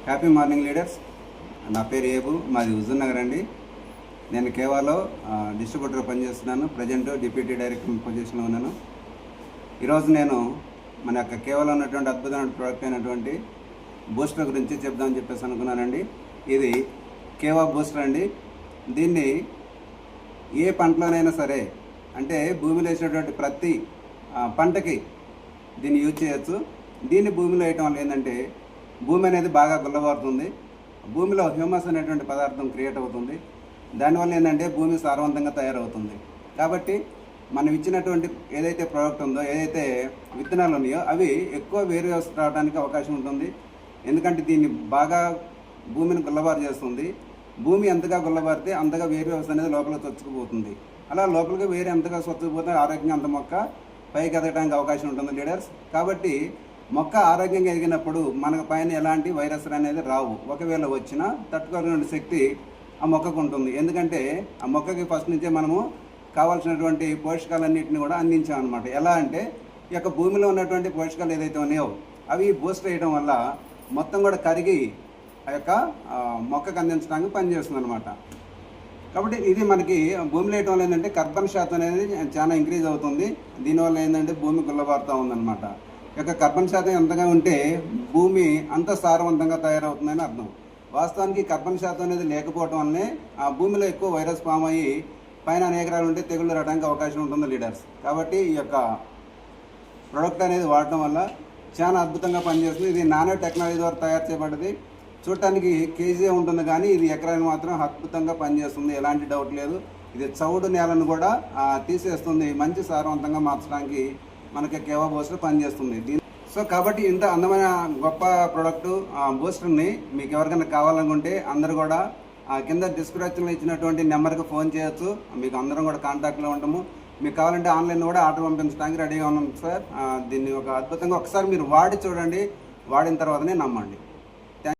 Happy morning leaders. నా పేరు ఏబు, మాది హుజూర్ నగర్ అండి. నేను కేవాలో డిస్ట్రిబ్యూటర్గా పనిచేస్తున్నాను. ప్రజెంట్ డిప్యూటీ డైరెక్టర్ పొజిషన్లో ఉన్నాను. ఈరోజు నేను మన యొక్క కేవాలో ఉన్నటువంటి అద్భుతమైన ప్రోడక్ట్ అయినటువంటి బూస్టర్ గురించి చెప్దామని చెప్పేసి అనుకున్నానండి. ఇది కేవా బూస్టర్ అండి. దీన్ని ఏ పంటలోనైనా సరే, అంటే భూమిలో వేసినటువంటి ప్రతి పంటకి దీన్ని యూజ్ చేయొచ్చు. దీన్ని భూమిలో వేయటం వల్ల ఏంటంటే భూమి అనేది బాగా గుల్లబారుతుంది. భూమిలో హ్యూమస్ అనేటువంటి పదార్థం క్రియేట్ అవుతుంది. దానివల్ల ఏంటంటే భూమి సారవంతంగా తయారవుతుంది. కాబట్టి మనం ఇచ్చినటువంటి ఏదైతే ప్రోడక్ట్ ఉందో, ఏదైతే విత్తనాలు ఉన్నాయో అవి ఎక్కువ వేరు వ్యవస్థ రావడానికి అవకాశం ఉంటుంది. ఎందుకంటే దీన్ని బాగా భూమిని గుల్లబారు చేస్తుంది. భూమి ఎంతగా గుల్లబారితే అంతగా వేరు వ్యవస్థ అనేది లోపల చొచ్చుకుపోతుంది. అలా లోపలికి వేరే ఎంతగా స్వచ్ఛపోతే ఆరోగ్యంగా అంత మొక్క పైకి ఎదగడానికి అవకాశం ఉంటుంది లీడర్స్. కాబట్టి మొక్క ఆరోగ్యంగా ఎదిగినప్పుడు మనకు పైన ఎలాంటి వైరస్లు అనేది రావు. ఒకవేళ వచ్చినా తట్టుకోగలిగిన శక్తి ఆ మొక్కకు ఉంటుంది. ఎందుకంటే ఆ మొక్కకి ఫస్ట్ నుంచే మనము కావాల్సినటువంటి పోషకాలన్నింటినీ కూడా అందించామన్నమాట. ఎలా అంటే ఈ యొక్క భూమిలో ఉన్నటువంటి పోషకాలు ఏదైతే ఉన్నాయో అవి బూస్ట్ వేయడం వల్ల మొత్తం కూడా కరిగి ఆ యొక్క మొక్కకు అందించడానికి పనిచేస్తుంది అనమాట. కాబట్టి ఇది మనకి భూమిలో వేయడం వల్ల ఏంటంటే కర్బన శాతం అనేది చాలా ఇంక్రీజ్ అవుతుంది. దీనివల్ల ఏంటంటే భూమి గుల్లబారుతూ ఉందన్నమాట. ఈ యొక్క కర్బన శాతం ఎంతగా ఉంటే భూమి అంత సారవంతంగా తయారవుతుందని అర్థం. వాస్తవానికి కర్బన శాతం అనేది లేకపోవడం వల్లనే ఆ భూమిలో ఎక్కువ వైరస్ ఫామ్ అయ్యి పైన అనేక రకాలు ఉంటే తెగుళ్ళు రావడానికి అవకాశం ఉంటుంది లీడర్స్. కాబట్టి ఈ యొక్క ప్రోడక్ట్ అనేది వాడటం వల్ల చాలా అద్భుతంగా పనిచేస్తుంది. ఇది నానో టెక్నాలజీ ద్వారా తయారు చేయబడ్డది. చూడటానికి కేజీ ఉంటుంది, కానీ ఇది ఎకరానికి మాత్రం అద్భుతంగా పనిచేస్తుంది. ఎలాంటి డౌట్ లేదు. ఇది చౌడు నేలను కూడా తీసేస్తుంది. మంచి సారవంతంగా మార్చడానికి మనకి కేవా బూస్టర్ పనిచేస్తుంది. సో కాబట్టి ఇంత అందమైన గొప్ప ప్రోడక్ట్ బూస్టర్ని మీకు ఎవరికైనా కావాలనుకుంటే అందరూ కూడా కింద డిస్క్రిప్షన్లో ఇచ్చినటువంటి నెంబర్కి ఫోన్ చేయొచ్చు. మీకు అందరం కూడా కాంటాక్ట్లో ఉంటాము. మీకు కావాలంటే ఆన్లైన్ కూడా ఆర్డర్ పంపించడానికి రెడీగా ఉన్నాం సార్. దీన్ని ఒక అద్భుతంగా ఒకసారి మీరు వాడి చూడండి. వాడిన తర్వాతనే నమ్మండి.